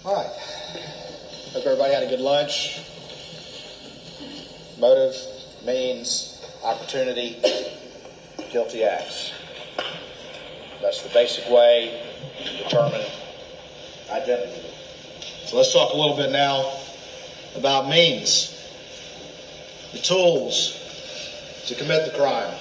All right. Hope everybody had a good lunch. Motive, means, opportunity, guilty acts. That's the basic way to determine identity. So let's talk a little bit now about means, the tools to commit the crime.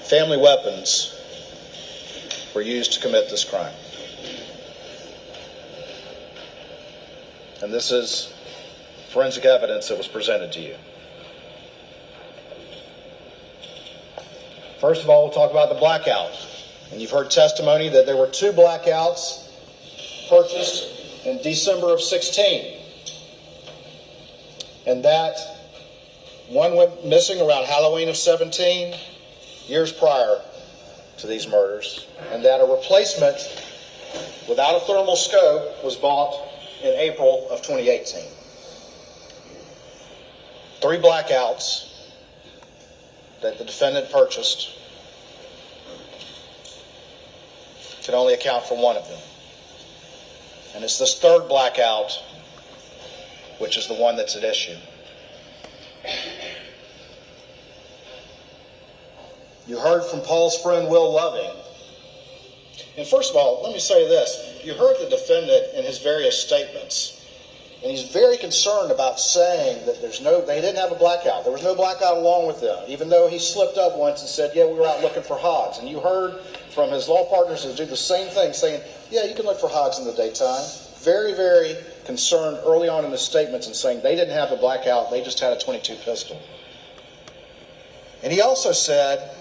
Family weapons were used to commit this crime. And this is forensic evidence that was presented to you. First of all, we'll talk about the blackout. And you've heard testimony that there were 2 blackouts purchased in December of 16. And that one went missing around Halloween of 17, years prior to these murders. And that a replacement without a thermal scope was bought in April of 2018. 3 blackouts that the defendant purchased could only account for 1 of them. And it's this 3rd blackout which is the one that's at issue. You heard from Paul's friend Will Loving. And first of all, let me say this. You heard the defendant in his various statements, and he's very concerned about saying that they didn't have a blackout. There was no blackout along with them, even though he slipped up once and said, yeah, we were out looking for hogs. And you heard from his law partners that do the same thing, saying, yeah, you can look for hogs in the daytime. Very, very concerned early on in the statements and saying they didn't have a blackout, they just had a .22 pistol. And he also said,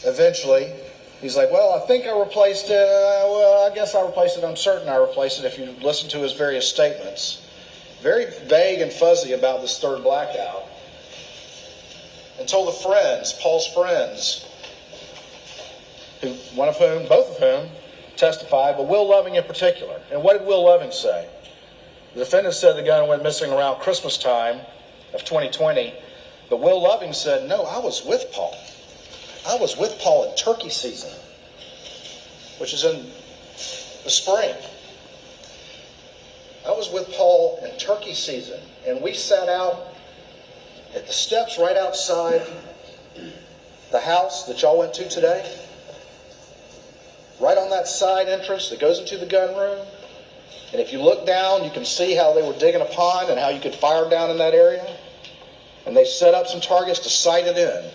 eventually, he's like, well, I think I replaced it. Well, I guess I replaced it. I'm certain I replaced it if you listen to his various statements. Very vague and fuzzy about this 3rd blackout. Until the friends, Paul's friends, both of whom testified, but Will Loving in particular. And what did Will Loving say? The defendant said the gun went missing around Christmas time of 2020, but Will Loving said, no, I was with Paul. I was with Paul in turkey season, which is in the spring. I was with Paul in turkey season, and we sat out at the steps right outside the house that y'all went to today, right on that side entrance that goes into the gun room. And if you look down, you can see how they were digging a pond and how you could fire down in that area. And they set up some targets to sight it in.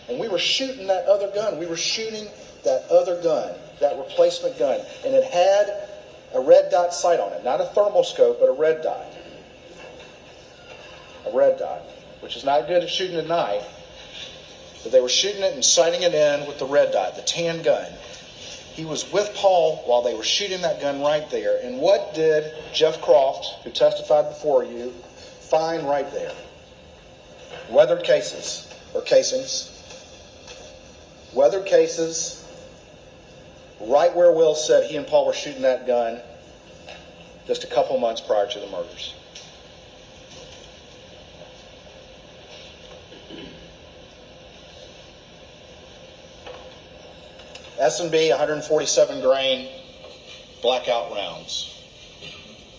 And we were shooting that other gun. We were shooting that other gun, that replacement gun. And it had a red dot sight on it. Not a thermal scope, but a red dot. A red dot, which is not good at shooting at night. But they were shooting it and sighting it in with the red dot, the tan gun. He was with Paul while they were shooting that gun right there. And what did Jeff Croft, who testified before you, find right there? Weathered cases, or casings. Weathered cases, right where Will said he and Paul were shooting that gun just a couple months prior to the murders. S&B 147 grain blackout rounds.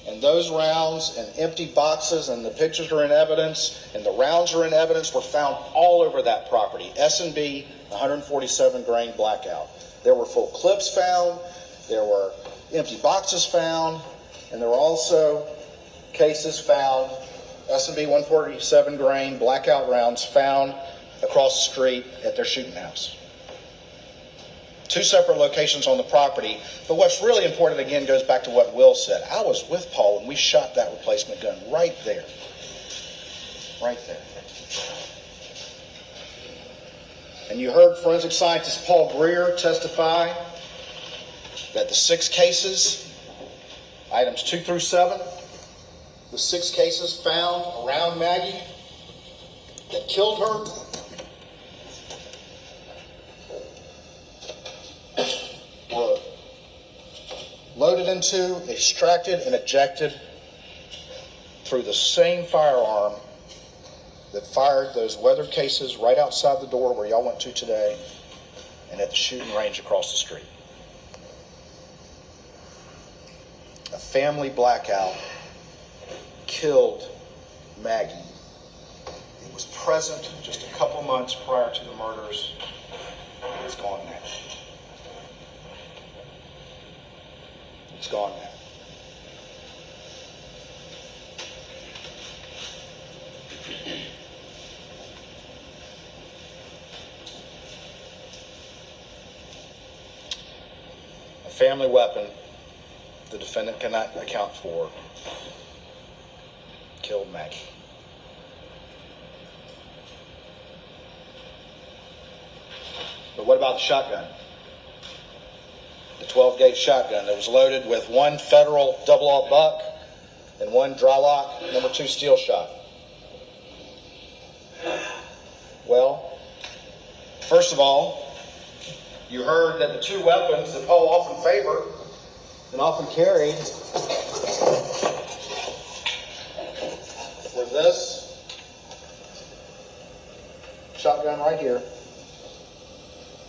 And those rounds and empty boxes, and the pictures are in evidence, and the rounds are in evidence, were found all over that property. S&B 147 grain blackout. There were full clips found, there were empty boxes found, and there were also cases found, S&B 147 grain blackout rounds found across the street at their shooting house. 2 separate locations on the property. But what's really important, again, goes back to what Will said. I was with Paul and we shot that replacement gun right there. Right there. And you heard forensic scientist Paul Greer testify that the 6 cases, items 2 through 7, the 6 cases found around Maggie that killed her, loaded into, extracted, and ejected through the same firearm that fired those weathered cases right outside the door where y'all went to today and at the shooting range across the street. A family blackout killed Maggie. It was present just a couple months prior to the murders. It's gone now. It's gone now. A family weapon the defendant cannot account for killed Maggie. But what about the shotgun? The 12-gauge shotgun that was loaded with one federal double-aught buck and one dry-lock #2 steel shot. Well, first of all, you heard that the two weapons that Paul often favored and often carried were this shotgun right here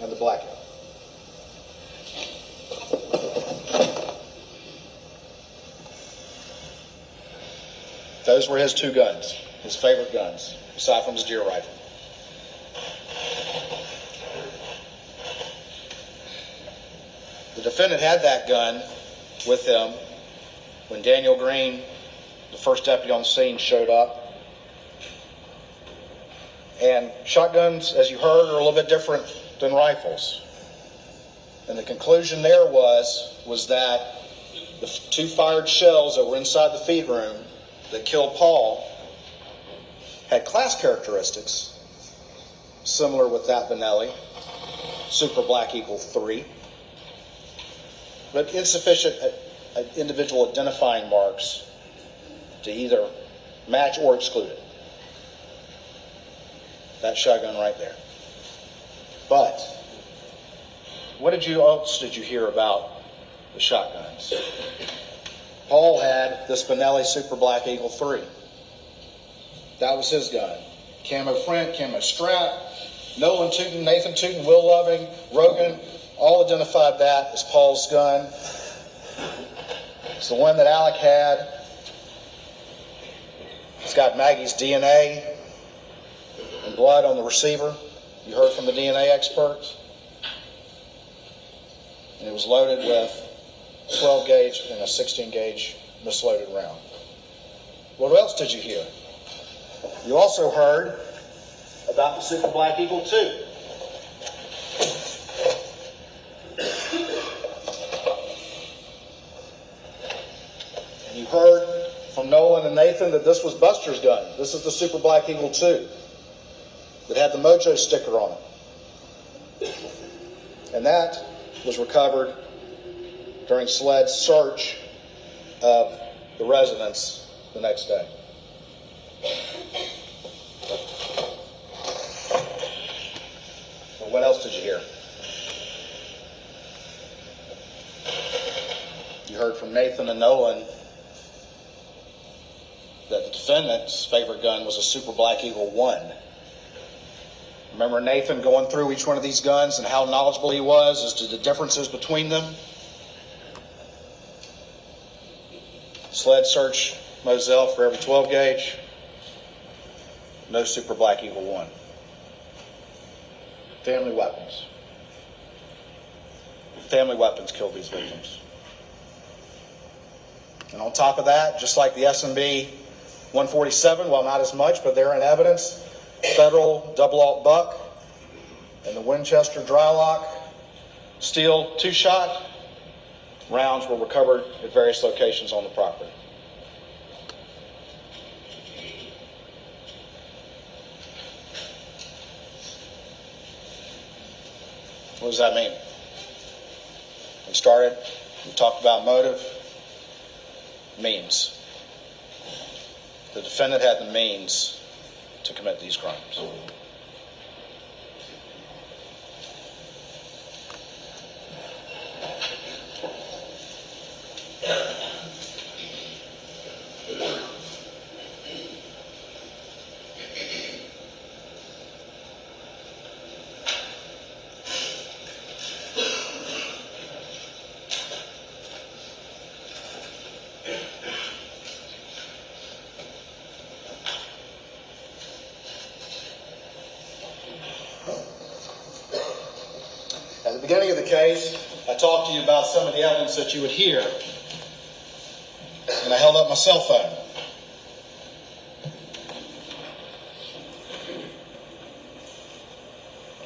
and the blackout. Those were his two guns, his favorite guns, aside from his deer rifle. The defendant had that gun with him when Daniel Green, the first deputy on the scene, showed up. And shotguns, as you heard, are a little bit different than rifles. And the conclusion there was that the two fired shells that were inside the feed room that killed Paul had class characteristics similar with that Benelli, Super Black Eagle 3, but insufficient individual identifying marks to either match or exclude it. That shotgun right there. But what else did you hear about the shotguns? Paul had this Benelli Super Black Eagle 3. That was his gun. Camo print, camo strap. Nolan Tootin, Nathan Tootin, Will Loving, Rogan, all identified that as Paul's gun. It's the one that Alec had. It's got Maggie's DNA and blood on the receiver. You heard from the DNA experts. And it was loaded with 12 gauge and a 16 gauge misloaded round. What else did you hear? You also heard about the Super Black Eagle 2. And you heard from Nolan and Nathan that this was Buster's gun. This is the Super Black Eagle 2 that had the Mojo sticker on it. And that was recovered during SLED's search of the residence the next day. Well, what else did you hear? You heard from Nathan and Nolan that the defendant's favorite gun was a Super Black Eagle 1. Remember Nathan going through each one of these guns and how knowledgeable he was as to the differences between them? SLED search Moselle for every 12 gauge. No Super Black Eagle 1. Family weapons. Family weapons killed these victims. And on top of that, just like the S&B 147, well, not as much, but they're in evidence, federal double-aught buck and the Winchester dry-lock steel 2-shot rounds were recovered at various locations on the property. What does that mean? We talked about motive, means. The defendant had the means to commit these crimes. case, I talked to you about some of the evidence that you would hear, and I held up my cell phone.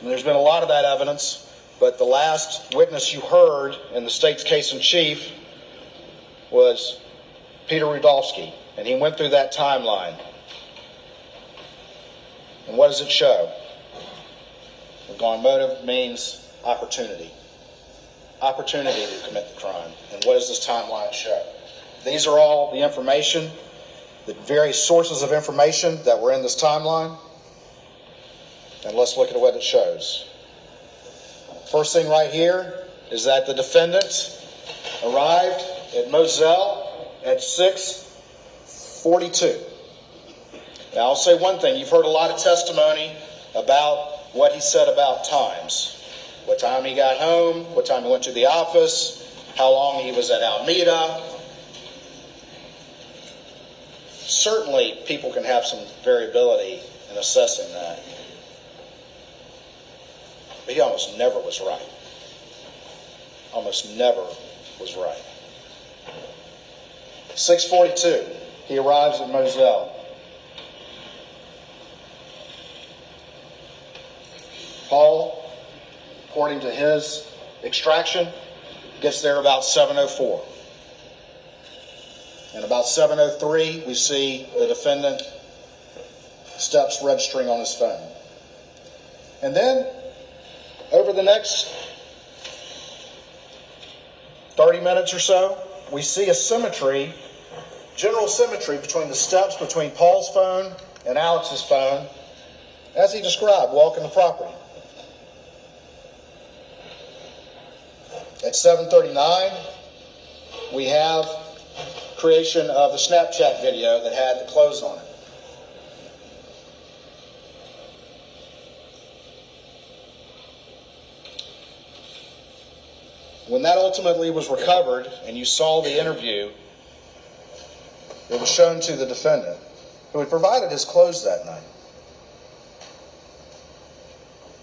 And there's been a lot of that evidence, but the last witness you heard in the state's case in chief was Peter Rudolph, and he went through that timeline. And what does it show? The gone motive means opportunity. Opportunity to commit the crime. And what does this timeline show? These are all the information, the various sources of information that were in this timeline. And let's look at what it shows. First thing right here is that the defendant arrived at Murdaugh at 6:42. Now, I'll say one thing. You've heard a lot of testimony about what he said about times. What time he got home, what time he went to the office, how long he was at Alameda. Certainly, people can have some variability in assessing that. But he almost never was right. Almost never was right. 6:42, he arrives at Murdaugh. Paul, according to his extraction, gets there about 7:04. And about 7:03, we see the defendant steps registering on his phone. And then, over the next 30 minutes or so, we see a symmetry, general symmetry between the steps between Paul's phone and Alex's phone, as he described, walking the property. At 7:39, we have creation of the Snapchat video that had the clothes on it. When that ultimately was recovered, and you saw the interview, it was shown to the defendant, who had provided his clothes that night.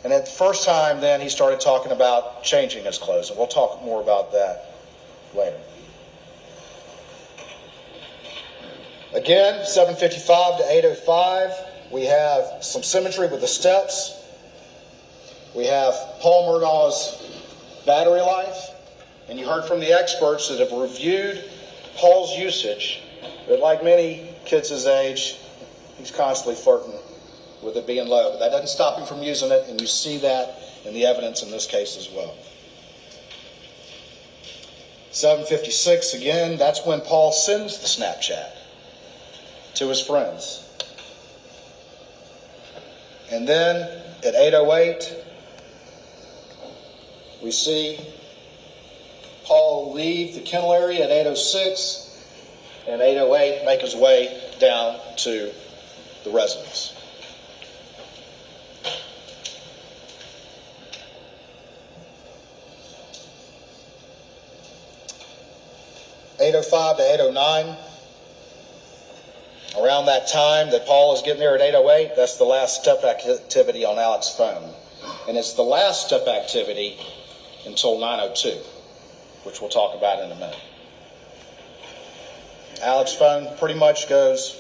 And at the first time, then, he started talking about changing his clothes, and we'll talk more about that later. Again, 7:55 to 8:05, we have some symmetry with the steps. We have Paul Murdaugh's battery life, and you heard from the experts that have reviewed Paul's usage, that like many kids his age, he's constantly flirting with it being low. But that doesn't stop him from using it, and you see that in the evidence in this case as well. 7:56, again, that's when Paul sends the Snapchat to his friends. And then at 8:08, we see Paul leave the kennel area at 8:06, and 8:08 make his way down to the residence. (8:05 to 8:09). Around that time that Paul is getting there at 8:08, that's the last step activity on Alex's phone. And it's the last step activity until 9:02, which we'll talk about in a minute. Alex's phone pretty much goes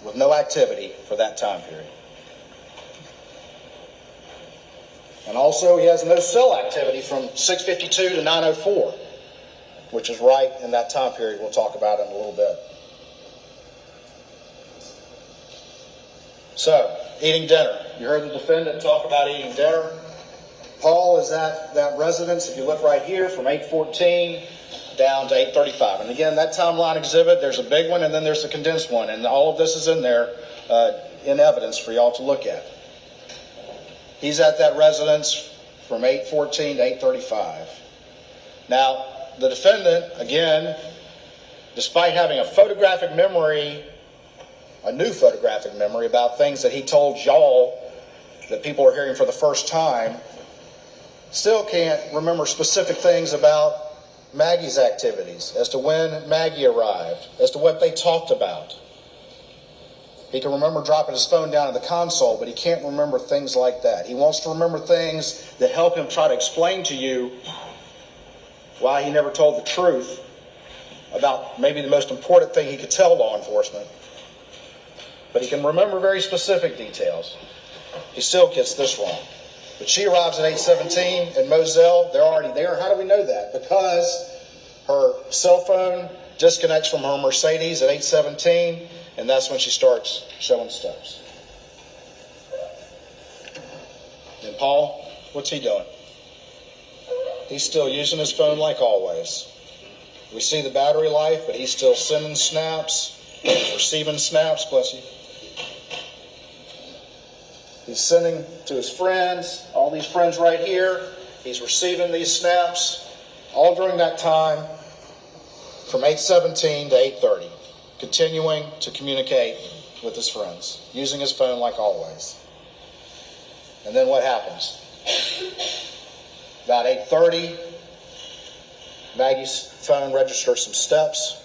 with no activity for that time period. And also he has no cell activity from 6:52 to 9:04, which is right in that time period we'll talk about in a little bit. So, eating dinner. You heard the defendant talk about eating dinner. Paul is at that residence, if you look right here, from 8:14 down to 8:35. And again, that timeline exhibit, there's a big one and then there's a condensed one. And all of this is in there in evidence for y'all to look at. He's at that residence from 8:14 to 8:35. Now, the defendant, again, despite having a photographic memory, a new photographic memory about things that he told y'all that people are hearing for the first time, still can't remember specific things about Maggie's activities, as to when Maggie arrived, as to what they talked about. He can remember dropping his phone down in the console, but he can't remember things like that. He wants to remember things that help him try to explain to you why he never told the truth about maybe the most important thing he could tell law enforcement. But he can remember very specific details. He still gets this wrong. But she arrives at 8:17 and Moselle, they're already there. How do we know that? Because her cell phone disconnects from her Mercedes at 8:17, and that's when she starts showing steps. And Paul, what's he doing? He's still using his phone like always. We see the battery life, but he's still sending snaps, receiving snaps, bless you. He's sending to his friends, all these friends right here. He's receiving these snaps all during that time from 8:17 to 8:30, continuing to communicate with his friends, using his phone like always. And then what happens? About 8:30, Maggie's phone registers some steps.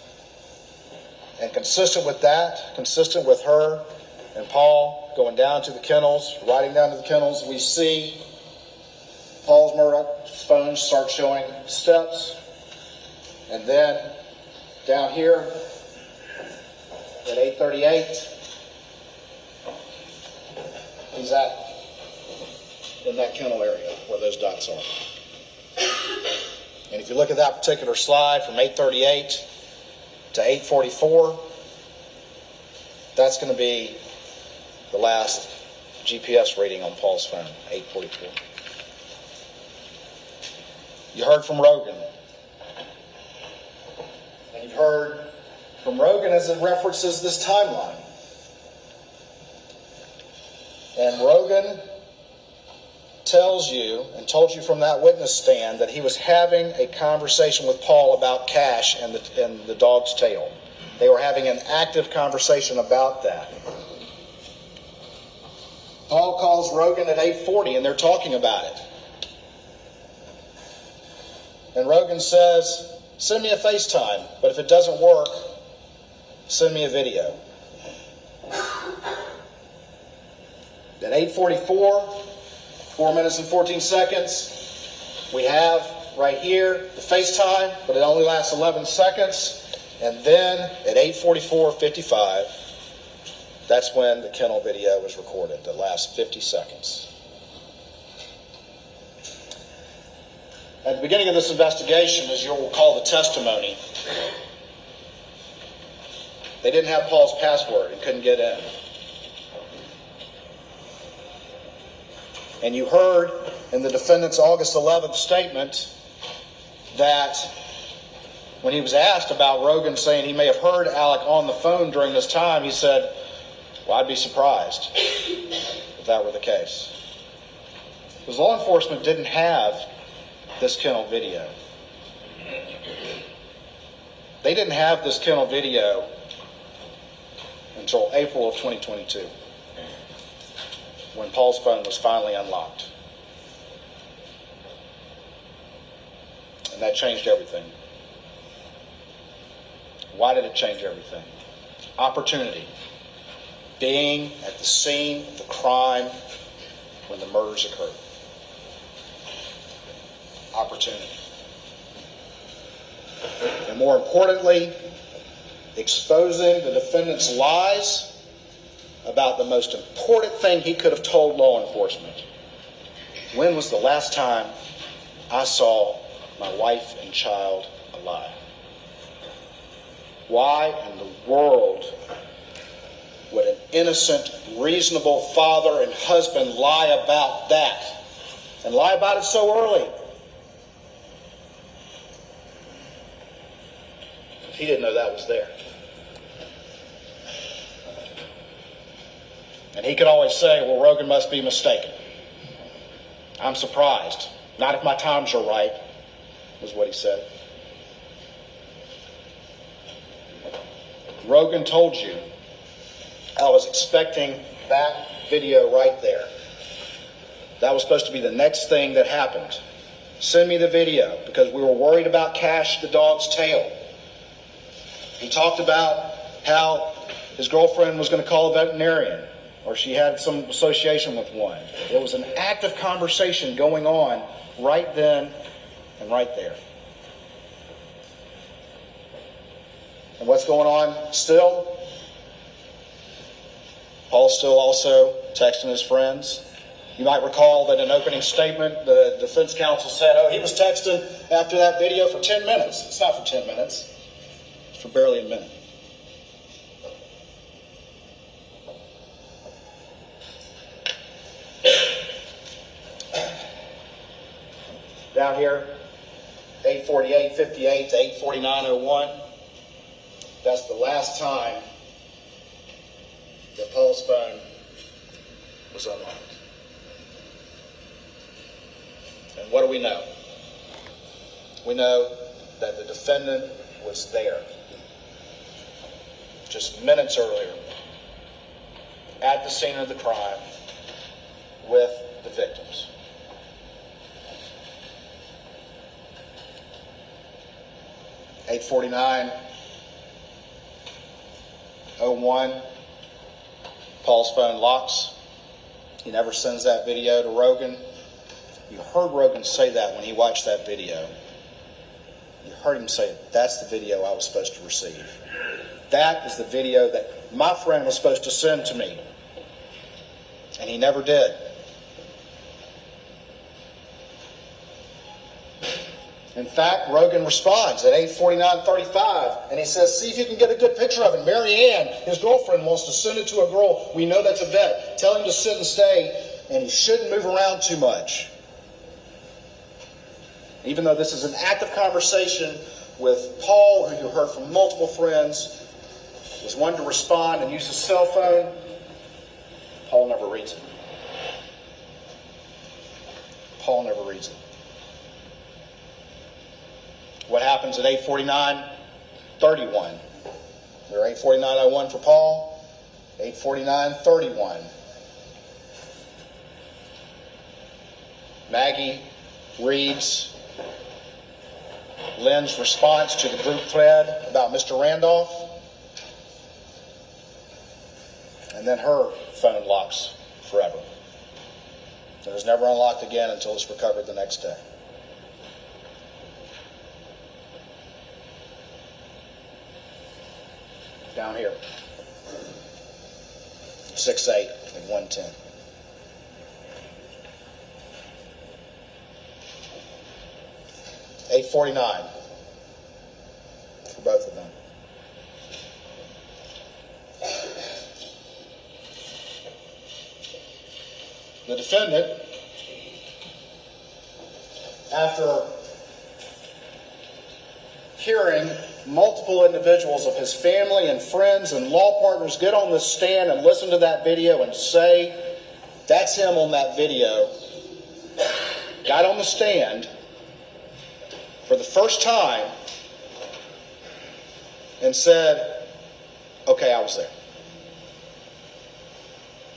And consistent with that, consistent with her and Paul going down to the kennels, riding down to the kennels, we see Paul's Murdaugh phone start showing steps. And then down here at 8:38, he's in that kennel area where those dots are. And if you look at that particular slide from 8:38 to 8:44, that's going to be the last GPS reading on Paul's phone, 8:44. You heard from Rogan. And you've heard from Rogan as it references this timeline. And Rogan tells you and told you from that witness stand that he was having a conversation with Paul about cash and the dog's tail. They were having an active conversation about that. Paul calls Rogan at 8:40 and they're talking about it. And Rogan says, send me a FaceTime, but if it doesn't work, send me a video. At 8:44, 4 minutes and 14 seconds, we have right here the FaceTime, but it only lasts 11 seconds. And then at 8:44:55, that's when the kennel video was recorded, the last 50 seconds. At the beginning of this investigation, as you'll recall the testimony, they didn't have Paul's password and couldn't get in. And you heard in the defendant's August 11th statement that when he was asked about Rogan saying he may have heard Alec on the phone during this time, he said, well, I'd be surprised if that were the case. Because law enforcement didn't have this kennel video. They didn't have this kennel video until April of 2022, when Paul's phone was finally unlocked. And that changed everything. Why did it change everything? Opportunity. Being at the scene of the crime when the murders occurred. Opportunity. And more importantly, exposing the defendant's lies about the most important thing he could have told law enforcement. When was the last time I saw my wife and child alive? Why in the world would an innocent, reasonable father and husband lie about that? And lie about it so early? He didn't know that was there. And he could always say, well, Rogan must be mistaken. I'm surprised. Not if my times are right, was what he said. Rogan told you, I was expecting that video right there. That was supposed to be the next thing that happened. Send me the video, because we were worried about Cash the dog's tail. He talked about how his girlfriend was going to call a veterinarian, or she had some association with one. There was an active conversation going on right then and right there. And what's going on still? Paul's still also texting his friends. You might recall that in an opening statement, the defense counsel said, oh, he was texting after that video for 10 minutes. It's not for 10 minutes. It's for barely a minute. Down here, 8:48:58 to 8:49:01. That's the last time that Paul's phone was unlocked. And what do we know? We know that the defendant was there just minutes earlier at the scene of the crime with the victims. At 8:49:01, Paul's phone locks. He never sends that video to Rogan. You heard Rogan say that when he watched that video. You heard him say, that's the video I was supposed to receive. That is the video that my friend was supposed to send to me. And he never did. In fact, Rogan responds at 8:49:35, and he says, see if you can get a good picture of it. Mary Ann, his girlfriend, wants to send it to a girl. We know that's a vet. Tell him to sit and stay, and he shouldn't move around too much. Even though this is an active conversation with Paul, who you heard from multiple friends, was one to respond and use his cell phone, Paul never reads it. Paul never reads it. What happens at 8:49:31? We're 8:49:01 for Paul, 8:49:31. Maggie reads Lynn's response to the group thread about Mr. Randolph, and then her phone locks forever. It was never unlocked again until it's recovered the next day. Down here, 6:08 and 1:10. $8:49 for both of them. The defendant, after hearing multiple individuals of his family and friends and law partners get on the stand and listen to that video and say, that's him on that video, got on the stand for the first time and said, okay, I was there.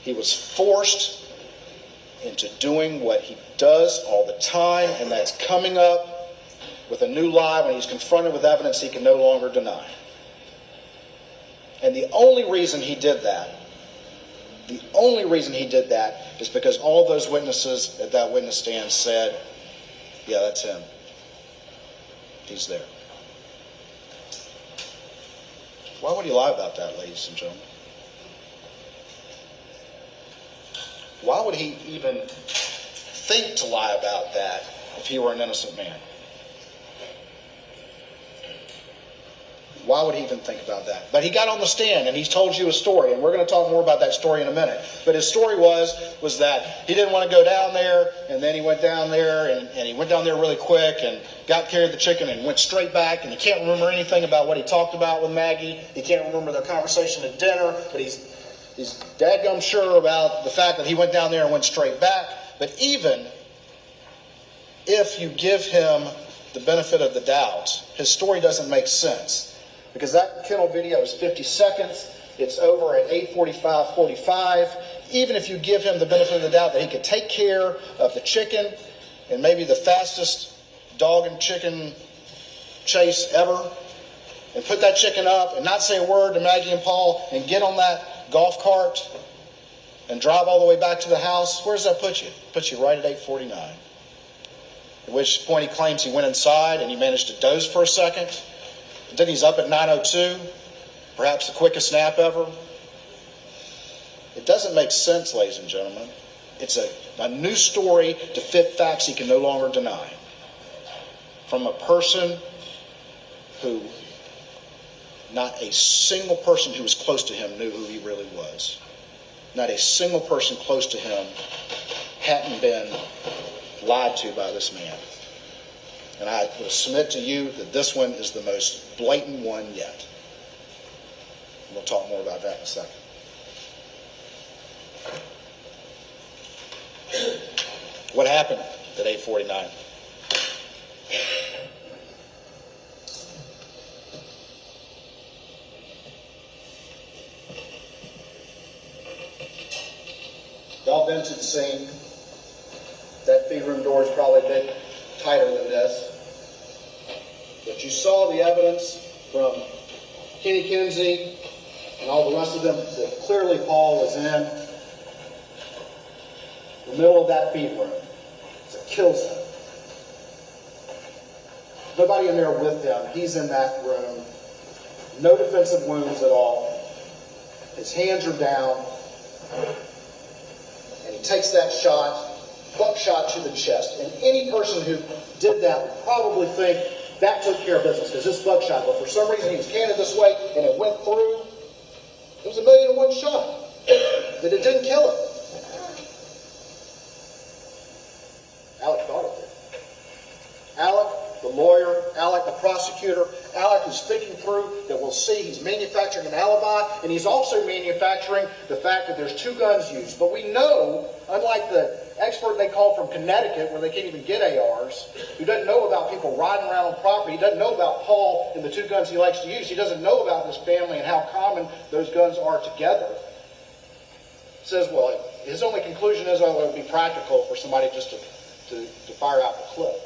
He was forced into doing what he does all the time, and that's coming up with a new lie when he's confronted with evidence he can no longer deny. And the only reason he did that is because all those witnesses at that witness stand said, yeah, that's him. He's there. Why would he lie about that, ladies and gentlemen? Why would he even think to lie about that if he were an innocent man? Why would he even think about that? But he got on the stand and he told you a story, and we're going to talk more about that story in a minute. But his story was that he didn't want to go down there, and then he went down there, and he went down there really quick and got carried the chicken and went straight back, and he can't remember anything about what he talked about with Maggie. He can't remember their conversation at dinner, but he's dadgum sure about the fact that he went down there and went straight back. But even if you give him the benefit of the doubt, his story doesn't make sense. Because that kennel video is 50 seconds. It's over at 8:45:45. Even if you give him the benefit of the doubt that he could take care of the chicken and maybe the fastest dog and chicken chase ever, and put that chicken up and not say a word to Maggie and Paul and get on that golf cart and drive all the way back to the house, where does that put you? It puts you right at 8:49. At which point he claims he went inside and he managed to doze for a second. And then he's up at 9:02, perhaps the quickest nap ever. It doesn't make sense, ladies and gentlemen. It's a new story to fit facts he can no longer deny. From a person who, not a single person who was close to him knew who he really was. Not a single person close to him hadn't been lied to by this man. And I will submit to you that this one is the most blatant one yet. And we'll talk more about that in a second. What happened at 8:49? Y'all been to the scene. That feed room door is probably a bit tighter than this. But you saw the evidence from Kenny Kinsey and all the rest of them that clearly Paul was in the middle of that feed room. It's a kill zone. Nobody in there with him. He's in that room. No defensive wounds at all. His hands are down. And he takes that shot, buckshot to the chest. And any person who did that would probably think that took care of business, because this buckshot, but for some reason he was canted this way and it went through. It was 1,000,001 shot. That it didn't kill him. Alec thought it did. Alec, the lawyer, Alec, the prosecutor, Alec is thinking through that we'll see he's manufacturing an alibi, and he's also manufacturing the fact that there's 2 guns used. But we know, unlike the expert they called from Connecticut, where they can't even get ARs, who doesn't know about people riding around on property, he doesn't know about Paul and the 2 guns he likes to use, he doesn't know about his family and how common those guns are together. Says, well, his only conclusion is, oh, it would be practical for somebody just to fire out the clip.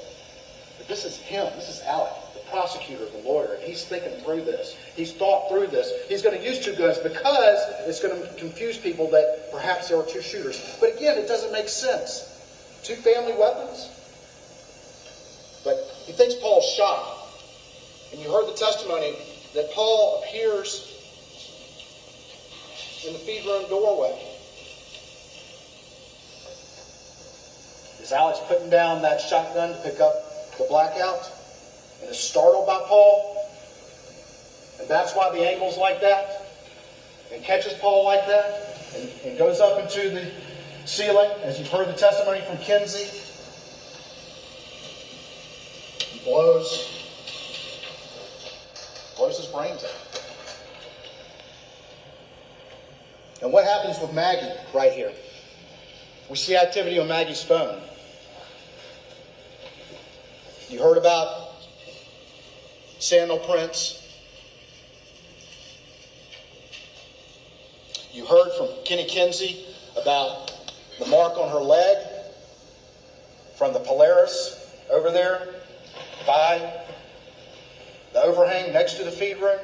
But this is him. This is Alec, the prosecutor, the lawyer. And he's thinking through this. He's thought through this. He's going to use 2 guns because it's going to confuse people that perhaps there are 2 shooters. But again, it doesn't make sense. 2 family weapons? But he thinks Paul's shot. And you heard the testimony that Paul appears in the feed room doorway. As Alex putting down that shotgun to pick up the blackout and is startled by Paul, and that's why the angle's like that, and catches Paul like that, and goes up into the ceiling, as you've heard the testimony from Kinsey. He blows his brains out. And what happens with Maggie right here? We see activity on Maggie's phone. You heard about sandal prints. You heard from Kenny Kinsey about the mark on her leg from the Polaris over there by the overhang next to the feed room.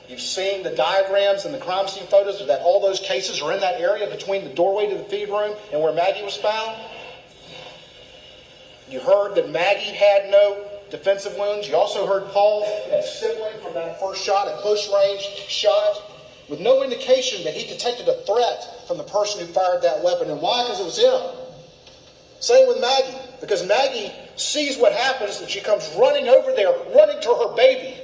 You've seen the diagrams and the crime scene photos of that all those cases are in that area between the doorway to the feed room and where Maggie was found. You heard that Maggie had no defensive wounds. You also heard Paul had sibling from that first shot, a close range shot, with no indication that he detected a threat from the person who fired that weapon. And why? Because it was him. Same with Maggie. Because Maggie sees what happens and she comes running over there, running to her baby.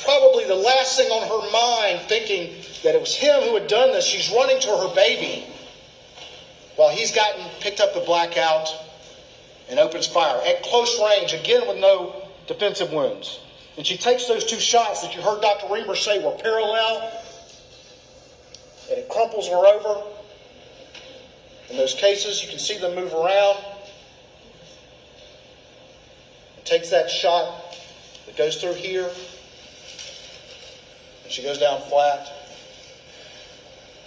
Probably the last thing on her mind, thinking that it was him who had done this. She's running to her baby while he's picked up the blackout and opens fire at close range, again with no defensive wounds. And she takes those 2 shots that you heard Dr. Reamer say were parallel, and it crumples her over. In those cases, you can see them move around. It takes that shot that goes through here, and she goes down flat,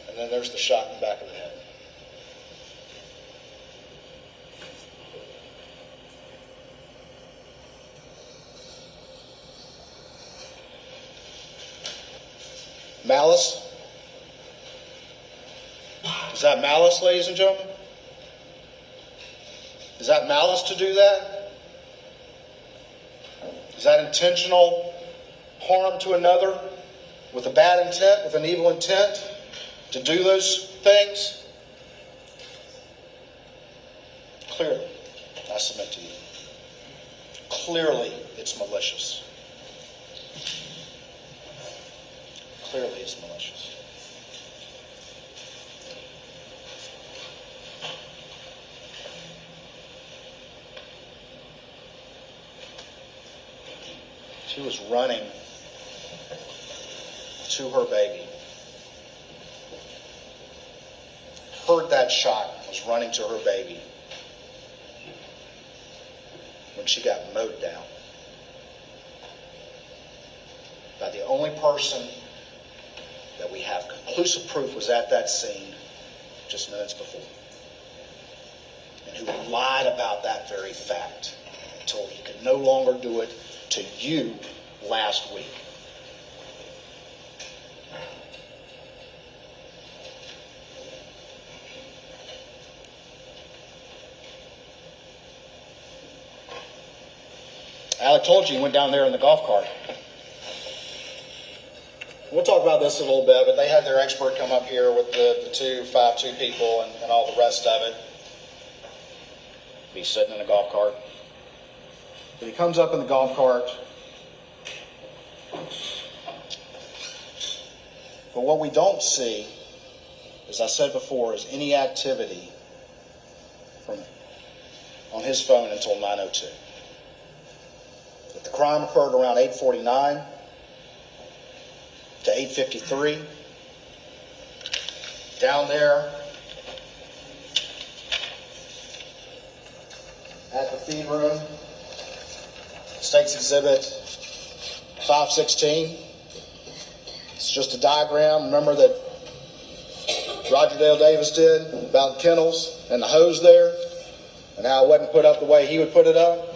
and then there's the shot in the back of the head. Malice? Is that malice, ladies and gentlemen? Is that malice to do that? Is that intentional harm to another with a bad intent, with an evil intent to do those things? Clearly, I submit to you. Clearly, it's malicious. Clearly, it's malicious. She was running to her baby. Heard that shot, was running to her baby when she got mowed down by the only person that we have conclusive proof was at that scene just minutes before, and who lied about that very fact until he could no longer do it to you last week. Alec told you he went down there in the golf cart. We'll talk about this in a little bit, but they had their expert come up here with the 5'2" people and all the rest of it. Be sitting in a golf cart. But he comes up in the golf cart. But what we don't see, as I said before, is any activity on his phone until 9:02. That the crime occurred around 8:49 to 8:53. Down there at the feed room, State's Exhibit 516. It's just a diagram. Remember that Roger Dale Davis did about kennels and the hose there and how it wasn't put up the way he would put it up?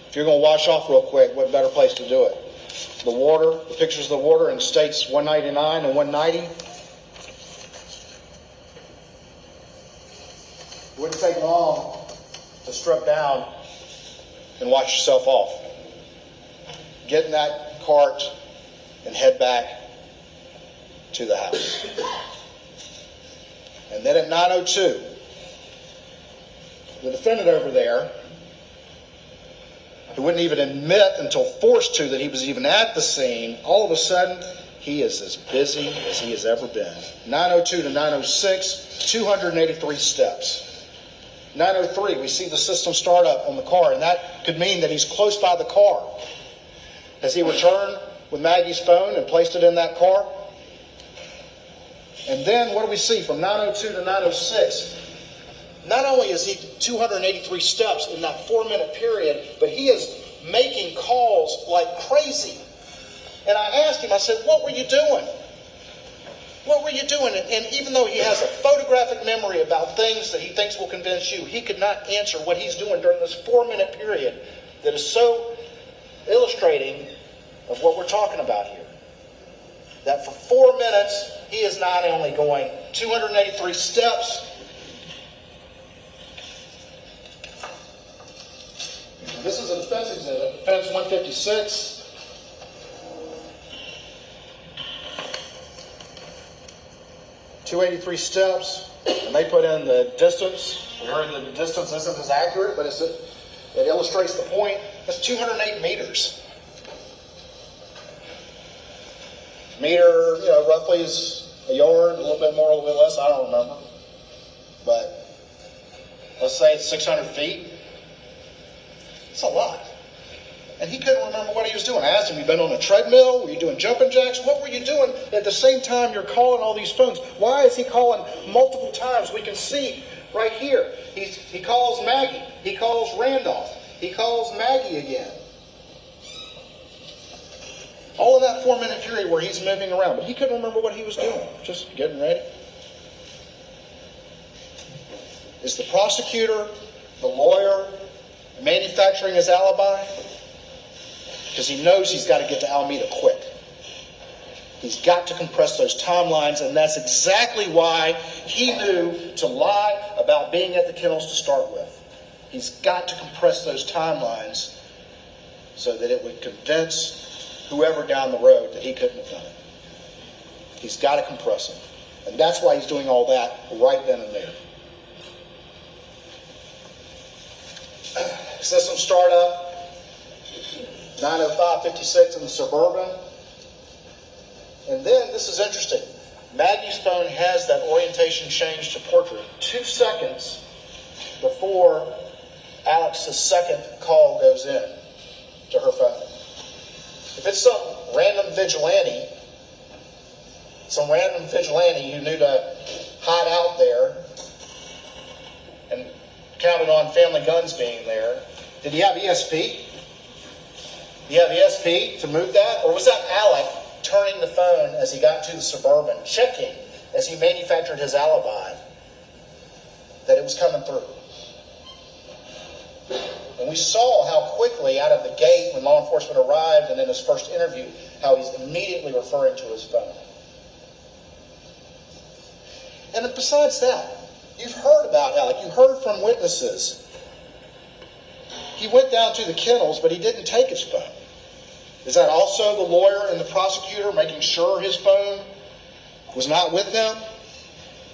If you're going to wash off real quick, what better place to do it? The water, the pictures of the water in States 199 and 190. It wouldn't take long to strip down and wash yourself off. Get in that cart and head back to the house. And then at 9:02, the defendant over there, who wouldn't even admit until forced to that he was even at the scene, all of a sudden, he is as busy as he has ever been. 9:02 to 9:06, 283 steps. 9:03, we see the system start up on the car, and that could mean that he's close by the car. Has he returned with Maggie's phone and placed it in that car? And then what do we see from 9:02 to 9:06? Not only is he 283 steps in that 4-minute period, but he is making calls like crazy. And I asked him, I said, what were you doing? What were you doing? And even though he has a photographic memory about things that he thinks will convince you, he could not answer what he's doing during this 4-minute period that is so illustrating of what we're talking about here. That for 4 minutes, he is not only going 283 steps. This is a defense exhibit, defense 156. .283 steps, and they put in the distance. We heard that the distance isn't as accurate, but it illustrates the point. That's 208 meters. Meter, roughly is a yard, a little bit more, a little bit less, I don't remember. But let's say it's 600 feet. It's a lot. And he couldn't remember what he was doing. I asked him, you been on a treadmill? Were you doing jumping jacks? What were you doing at the same time you're calling all these phones? Why is he calling multiple times? We can see right here. He calls Maggie. He calls Randolph. He calls Maggie again. All of that 4-minute period where he's moving around. But he couldn't remember what he was doing. Just getting ready. Is the prosecutor, the lawyer, manufacturing his alibi? because he knows he's got to get to Alameda quick. He's got to compress those timelines, and that's exactly why he knew to lie about being at the kennels to start with. He's got to compress those timelines so that it would convince whoever down the road that he couldn't have done it. He's got to compress them. And that's why he's doing all that right then and there. System startup, 9:05:56 in the Suburban. And then, this is interesting, Maggie's phone has that orientation change to portrait 2 seconds before Alex's second call goes in to her phone. If it's some random vigilante who knew to hide out there and counted on Family Guns being there, did he have ESP? Did he have ESP to move that? Or was that Alec turning the phone as he got to the Suburban, checking as he manufactured his alibi that it was coming through? And we saw how quickly out of the gate when law enforcement arrived and in his first interview, how he's immediately referring to his phone. And besides that, you've heard about Alec. You heard from witnesses. He went down to the kennels, but he didn't take his phone. Is that also the lawyer and the prosecutor making sure his phone was not with him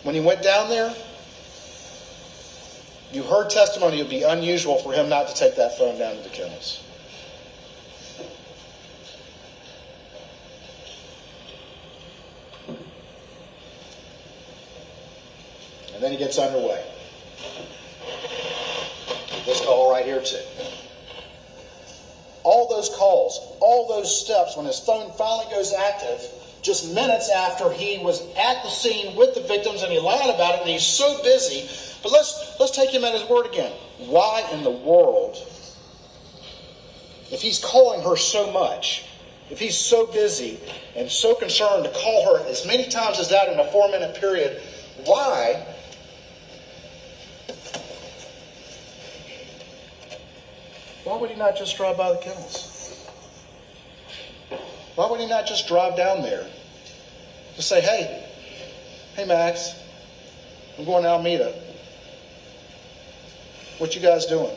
when he went down there? You heard testimony it would be unusual for him not to take that phone down to the kennels. And then he gets underway. This call right here too. All those calls, all those steps, when his phone finally goes active, just minutes after he was at the scene with the victims and he lied about it and he's so busy. But let's take him at his word again. Why in the world, if he's calling her so much, if he's so busy and so concerned to call her as many times as that in a 4-minute period, why would he not just drive by the kennels? Why would he not just drive down there? Just say, hey Max, I'm going to Alameda. What you guys doing?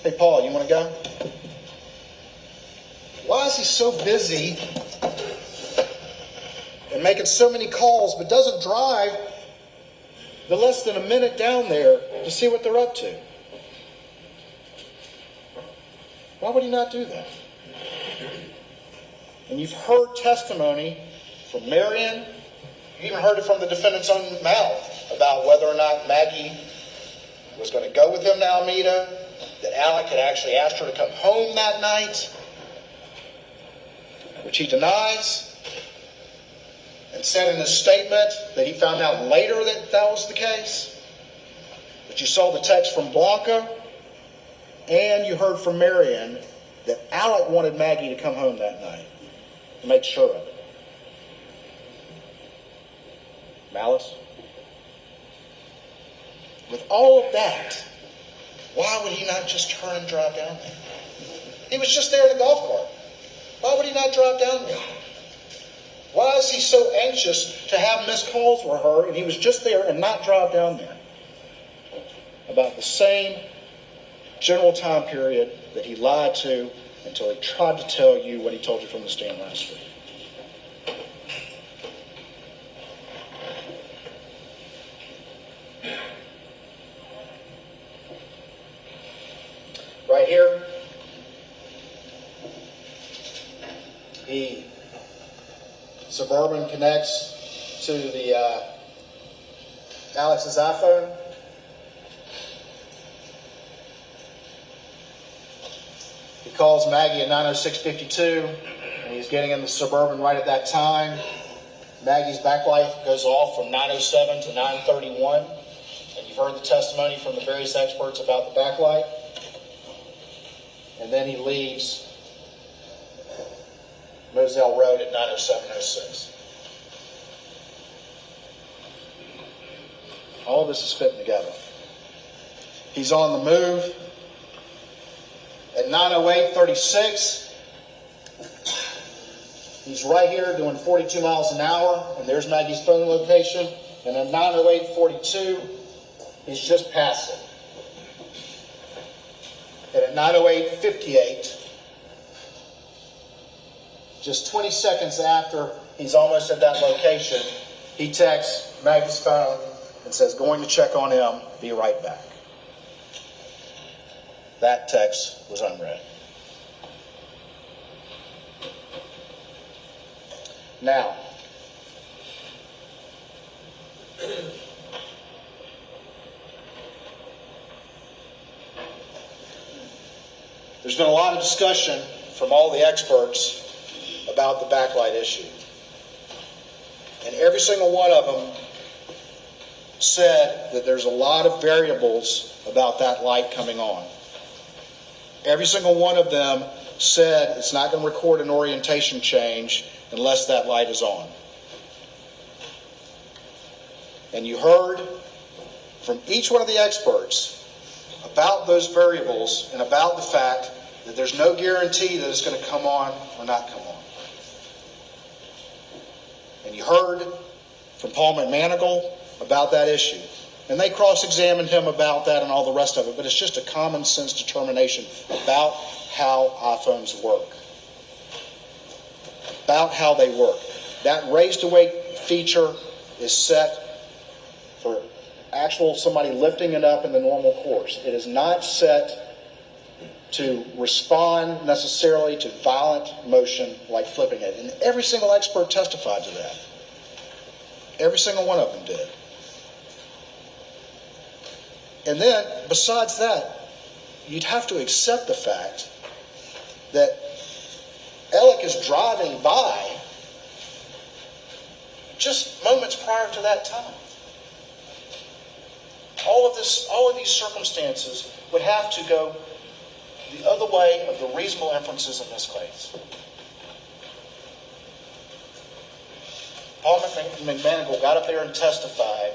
Hey Paul, you want to go? Why is he so busy and making so many calls but doesn't drive the less than a minute down there to see what they're up to? Why would he not do that? And you've heard testimony from Marion. You even heard it from the defendant's own mouth about whether or not Maggie was going to go with him to Alameda, that Alec had actually asked her to come home that night, which he denies, and said in his statement that he found out later that that was the case. But you saw the text from Blanca, and you heard from Marion that Alec wanted Maggie to come home that night to make sure of it. Malice? With all of that, why would he not just turn and drive down there? He was just there in the golf cart. Why would he not drive down there? Why is he so anxious to have missed calls with her and he was just there and not drive down there? About the same general time period that he lied to until he tried to tell you what he told you from the stand last week. Right here, the Suburban connects to the Alex's iPhone. He calls Maggie at 9:06:52, and he's getting in the Suburban right at that time. Maggie's backlight goes off from 9:07 to 9:31, and you've heard the testimony from the various experts about the backlight. And then he leaves Moselle Road at 9:07:06. All of this is fitting together. He's on the move. At 9:08:36, He's right here doing 42 miles an hour, and there's Maggie's phone location. And at 9:08:42, he's just passed it. And at 9:08:58, just 20 seconds after he's almost at that location, he texts Maggie's phone and says, "Going to check on him, be right back." That text was unread. Now, there's been a lot of discussion from all the experts about the backlight issue. And every single one of them said that there's a lot of variables about that light coming on. Every single one of them said it's not going to record an orientation change unless that light is on. And you heard from each one of the experts about those variables and about the fact that there's no guarantee that it's going to come on or not come on. And you heard from Paul McManigal about that issue. And they cross-examined him about that and all the rest of it, but it's just a common sense determination about how iPhones work. About how they work. That raised awake feature is set for actual somebody lifting it up in the normal course. It is not set to respond necessarily to violent motion like flipping it. And every single expert testified to that. Every single one of them did. And then, besides that, you'd have to accept the fact that Alec is driving by just moments prior to that time. All of these circumstances would have to go the other way of the reasonable inferences in this case. Paul McManigal got up there and testified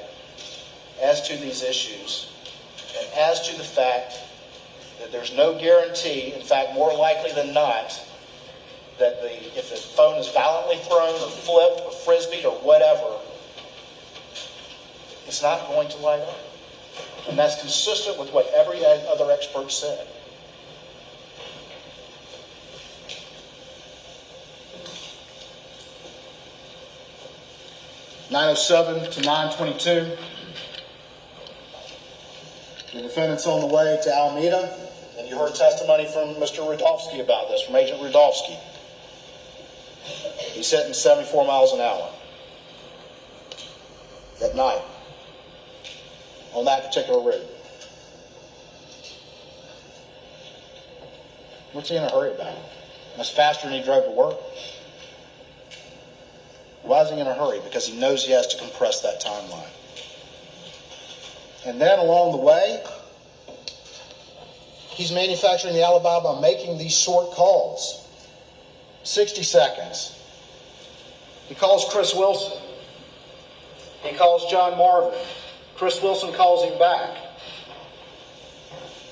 as to these issues and as to the fact that there's no guarantee, in fact, more likely than not, that if the phone is violently thrown or flipped or frisbeed or whatever, it's not going to light up. And that's consistent with what every other expert said. (9:07 to 9:22). The defendant's on the way to Alameda, and you heard testimony from Mr. Rudolph about this, from Agent Rudolph. He's hitting 74 miles an hour at night on that particular route. What's he in a hurry about? That's faster than he drove to work. Why is he in a hurry? Because he knows he has to compress that timeline. And then along the way, he's manufacturing the alibi by making these short calls. 60 seconds. He calls Chris Wilson. He calls John Marvin. Chris Wilson calls him back.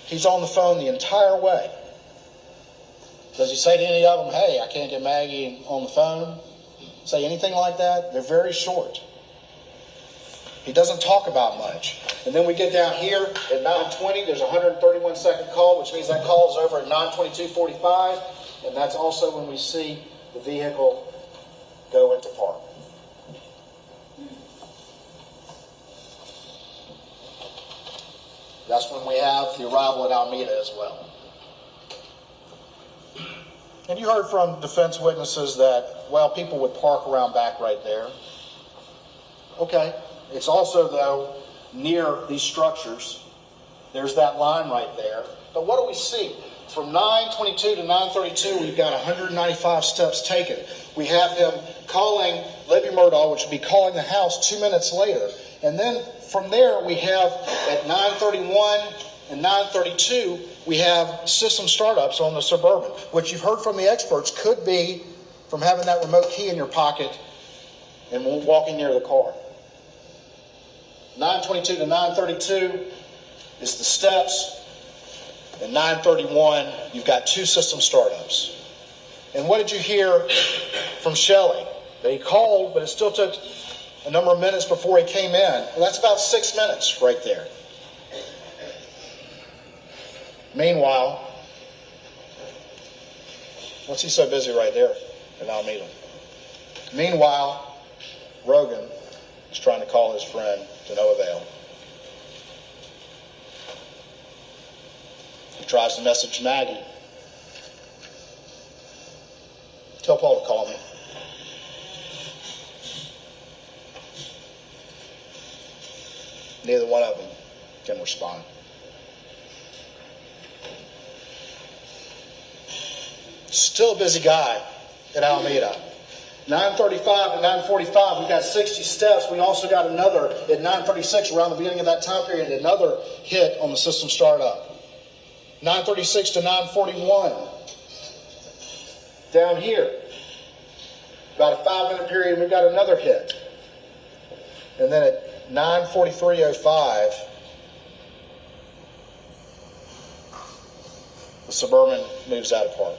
He's on the phone the entire way. Does he say to any of them, "Hey, I can't get Maggie on the phone"? Say anything like that? They're very short. He doesn't talk about much. And then we get down here at 9:20. There's a 131-second call, which means that call is over at 9:22:45. And that's also when we see the vehicle go into park. That's when we have the arrival at Alameda as well. And you heard from defense witnesses that, well, people would park around back right there. Okay. It's also, though, near these structures. There's that line right there. But what do we see? From 9:22 to 9:32, we've got 195 steps taken. We have him calling Libby Murdaugh, which would be calling the house 2 minutes later. And then from there, we have at 9:31 and 9:32, we have system startups on the Suburban, which you've heard from the experts could be from having that remote key in your pocket and walking near the car. 9:22 to 9:32 is the steps. At 9:31, you've got two system startups. And what did you hear from Shelley? That he called, but it still took a number of minutes before he came in. Well, that's about 6 minutes right there. Meanwhile, what's he so busy right there at Alameda? Meanwhile, Rogan is trying to call his friend to no avail. He tries to message Maggie. Tell Paul to call me. Neither one of them can respond. Still a busy guy at Alameda. 9:35 and 9:45, we've got 60 steps. We also got another at 9:36, around the beginning of that time period, another hit on the system startup. 9:36 to 9:41. Down here, about a 5-minute period, we've got another hit. And then at 9:43:05, the Suburban moves out of park.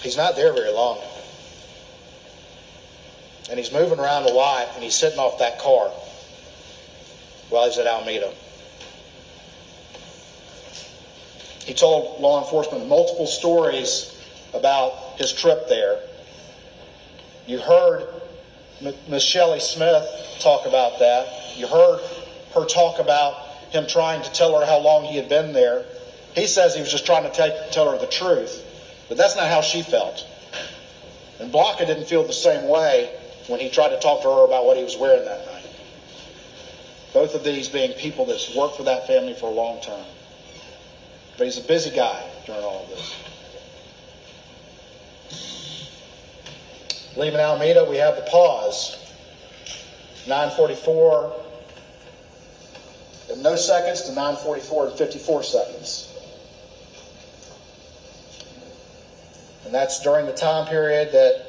He's not there very long. And he's moving around a lot, and he's sitting off that car while he's at Alameda. He told law enforcement multiple stories about his trip there. You heard Miss Shelley Smith talk about that. You heard her talk about him trying to tell her how long he had been there. He says he was just trying to tell her the truth. But that's not how she felt. And Blanca didn't feel the same way when he tried to talk to her about what he was wearing that night. Both of these being people that's worked for that family for a long time. But he's a busy guy during all of this. Leaving Alameda, we have the pause. 9:44 and no seconds to 9:44 and 54 seconds. And that's during the time period that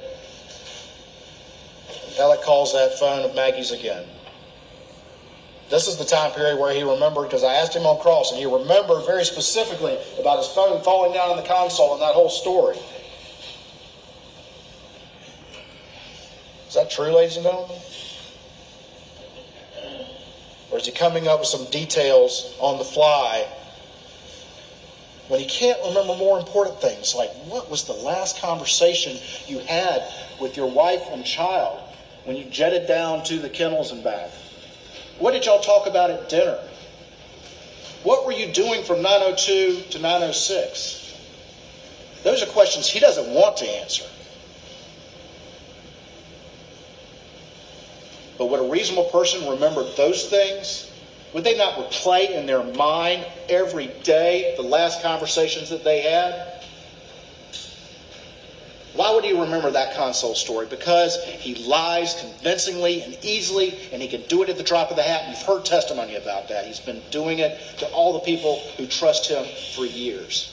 Alec calls that phone of Maggie's again. This is the time period where he remembered, because I asked him on cross, and he remembered very specifically about his phone falling down in the console and that whole story. Is that true, ladies and gentlemen? Or is he coming up with some details on the fly when he can't remember more important things, like what was the last conversation you had with your wife and child when you jetted down to the kennels and back? What did y'all talk about at dinner? What were you doing from 9:02 to 9:06? Those are questions he doesn't want to answer. But would a reasonable person remember those things? Would they not replay in their mind every day the last conversations that they had? Why would he remember that console story? Because he lies convincingly and easily, and he can do it at the drop of the hat. You've heard testimony about that. He's been doing it to all the people who trust him for years.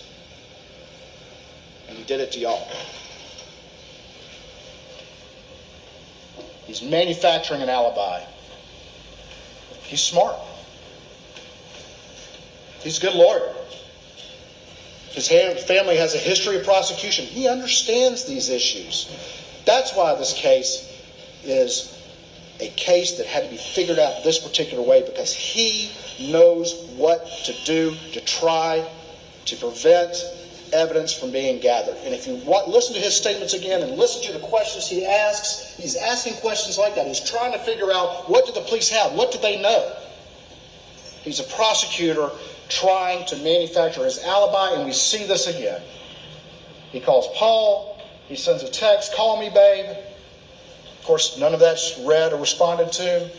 And he did it to y'all. He's manufacturing an alibi. He's smart. He's a good lawyer. His family has a history of prosecution. He understands these issues. That's why this case is a case that had to be figured out this particular way, because he knows what to do to try to prevent evidence from being gathered. And if you listen to his statements again and listen to the questions he asks, he's asking questions like that. He's trying to figure out, what did the police have? What did they know? He's a prosecutor trying to manufacture his alibi, and we see this again. He calls Paul. He sends a text, "Call me, babe." Of course, none of that's read or responded to.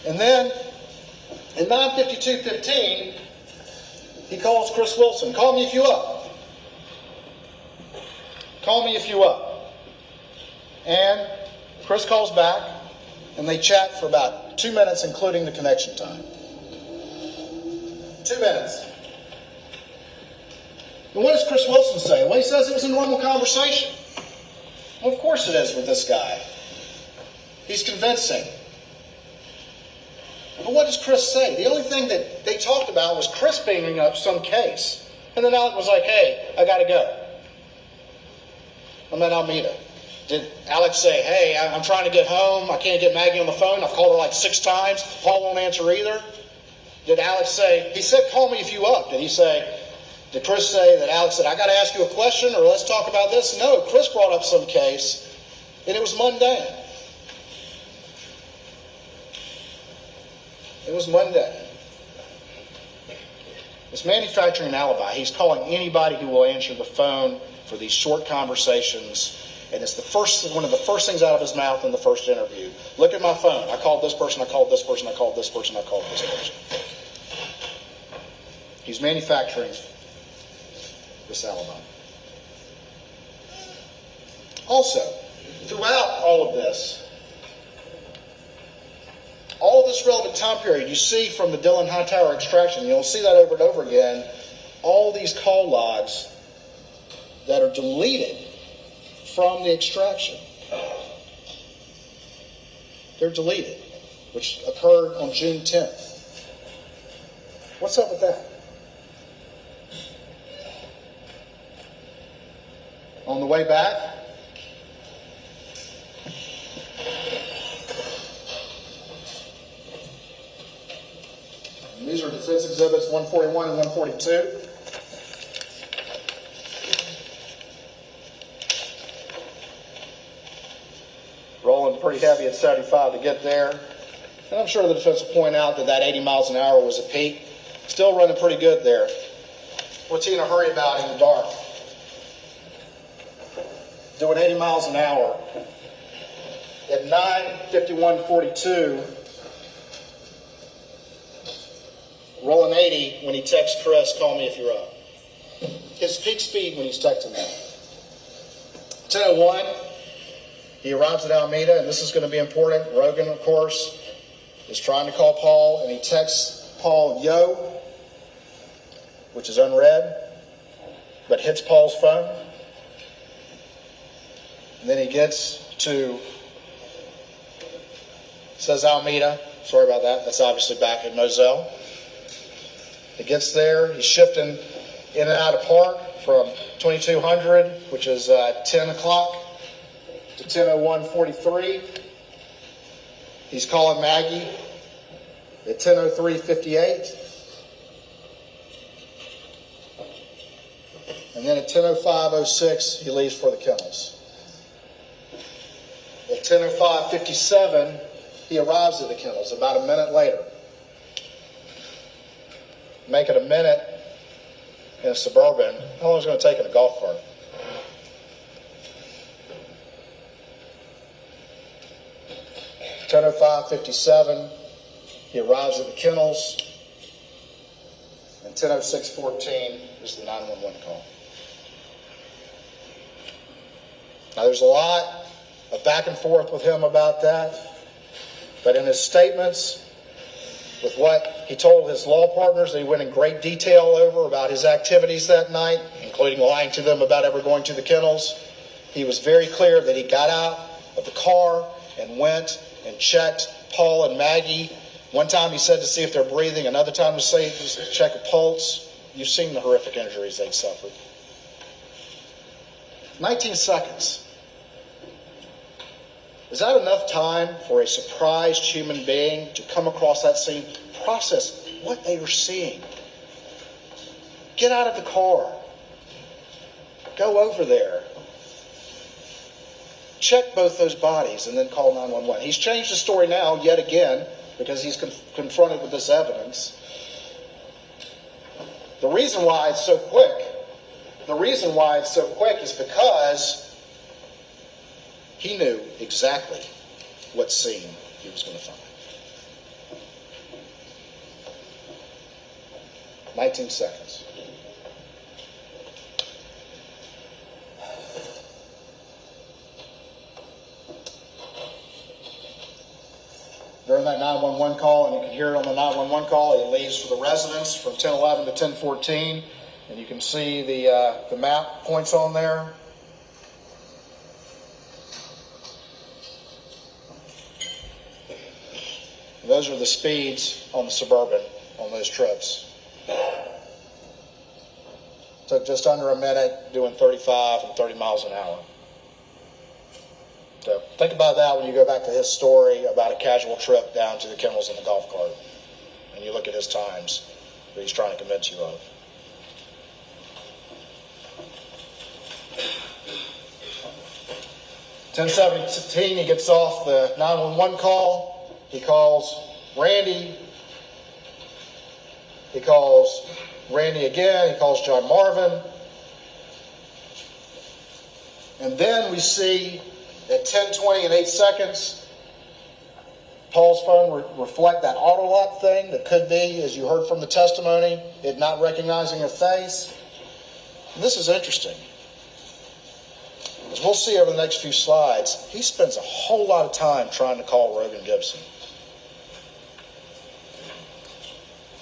And then, at 9:52:15, he calls Chris Wilson. "Call me if you up. Call me if you up." And Chris calls back, and they chat for about 2 minutes, including the connection time. 2 minutes. And what does Chris Wilson say? Well, he says it was a normal conversation. Well, of course it is with this guy. He's convincing. But what does Chris say? The only thing that they talked about was Chris bringing up some case. And then Alec was like, hey, I got to go. I'm at Alameda. Did Alex say, hey, I'm trying to get home. I can't get Maggie on the phone. I've called her like 6 times. Paul won't answer either. Did Alex say, he said, call me if you up. Did Chris say that Alex said, I got to ask you a question or let's talk about this? No, Chris brought up some case and it was mundane. It was mundane. It's manufacturing an alibi. He's calling anybody who will answer the phone for these short conversations. And it's one of the first things out of his mouth in the first interview. Look at my phone. I called this person, I called this person, I called this person, I called this person. He's manufacturing this alibi. Also, throughout all of this relevant time period, you see from the Dillon Hightower extraction, you'll see that over and over again, all these call logs that are deleted from the extraction. They're deleted, which occurred on June 10th. What's up with that? On the way back, and these are defense exhibits 141 and 142. Rolling pretty heavy at 75 to get there. And I'm sure the defense will point out that 80 miles an hour was a peak. Still running pretty good there. What's he in a hurry about in the dark? Doing 80 miles an hour at 9:51:42, rolling 80 when he texts Chris, call me if you're up. His peak speed when he's texting me. 10:01, he arrives at Alameda, and this is going to be important. Rogan, of course, is trying to call Paul, and he texts Paul, yo, which is unread, but hits Paul's phone. And then he gets to, says Alameda. Sorry about that. That's obviously back at Moselle. He gets there. He's shifting in and out of park from 2200, which is 10 o'clock, to 10:01:43. He's calling Maggie at 10:03:58. And then at 10:05:06, he leaves for the kennels. At 10:05:57, he arrives at the kennels about a minute later. Make it a minute in a Suburban. How long is it going to take in a golf cart? At 10:05:57, he arrives at the kennels. And 10:06:14 is the 911 call. Now, there's a lot of back and forth with him about that, but in his statements, with what he told his law partners that he went in great detail over about his activities that night, including lying to them about ever going to the kennels, he was very clear that he got out of the car and went and checked Paul and Maggie. One time he said to see if they're breathing, another time to say to check a pulse. You've seen the horrific injuries they'd suffered. 19 seconds. Is that enough time for a surprised human being to come across that scene, process what they are seeing? Get out of the car. Go over there. Check both those bodies and then call 911. He's changed the story now yet again because he's confronted with this evidence. The reason why it's so quick is because he knew exactly what scene he was going to find. 19 seconds. During that 911 call, and you can hear it on the 911 call, he leaves for the residence from 10:11 to 10:14, and you can see the map points on there. Those are the speeds on the Suburban on those trips. Took just under a minute, doing 35 and 30 miles an hour. So think about that when you go back to his story about a casual trip down to the kennels in the golf cart. And you look at his times that he's trying to convince you of. (10:17), he gets off the 911 call. He calls Randy. He calls Randy again. He calls John Marvin. And then we see at 10:20 and 8 seconds, Paul's phone reflect that auto lock thing that could be, as you heard from the testimony, it not recognizing a face. And this is interesting. As we'll see over the next few slides, he spends a whole lot of time trying to call Rogan Gibson.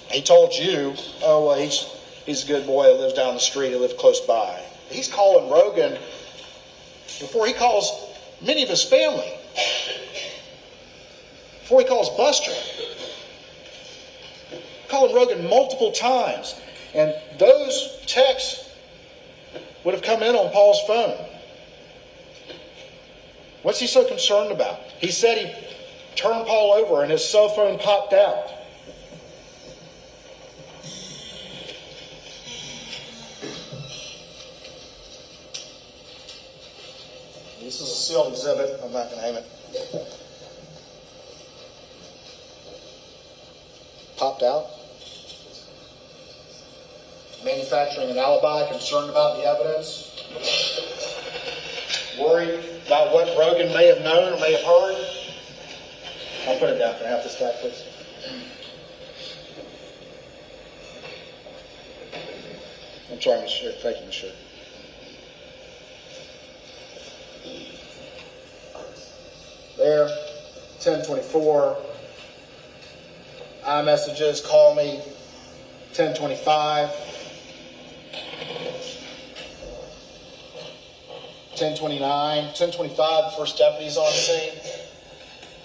He told you, oh, well, he's a good boy, he lives down the street, he lives close by. He's calling Rogan before he calls many of his family. Before he calls Buster. Calling Rogan multiple times. And those texts would have come in on Paul's phone. What's he so concerned about? He said he turned Paul over and his cell phone popped out. This is a sealed exhibit. I'm not going to name it. Popped out. Manufacturing an alibi, concerned about the evidence. Worried about what Rogan may have known or may have heard. I'll put it down. Can I have this back, please? I'm sorry, Mr. Sheriff. Thank you, Mr. Sheriff. There, 10:24. iMessages, call me, 10:25. 10:29. 10:25, the first deputy's on the scene.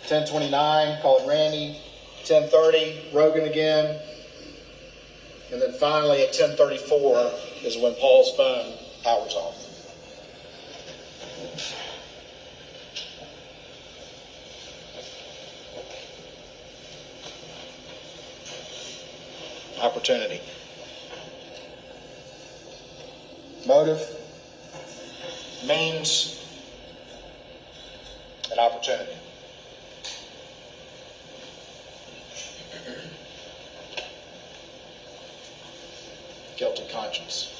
10:29, calling Randy. 10:30, Rogan again. And then finally at 10:34 is when Paul's phone powers off. Opportunity. Motive, means, and opportunity. Guilty conscience.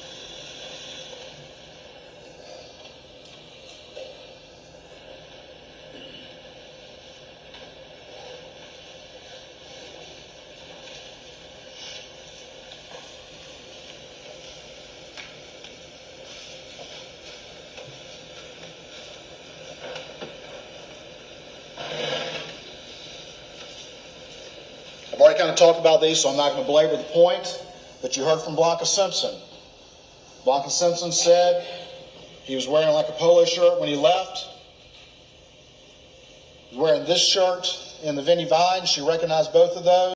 I've already kind of talked about these, so I'm not going to belabor the point, but you heard from Blanca Simpson. Blanca Simpson said he was wearing like a polo shirt when he left. He was wearing this shirt in the Vinnie Vine. She recognized both of those.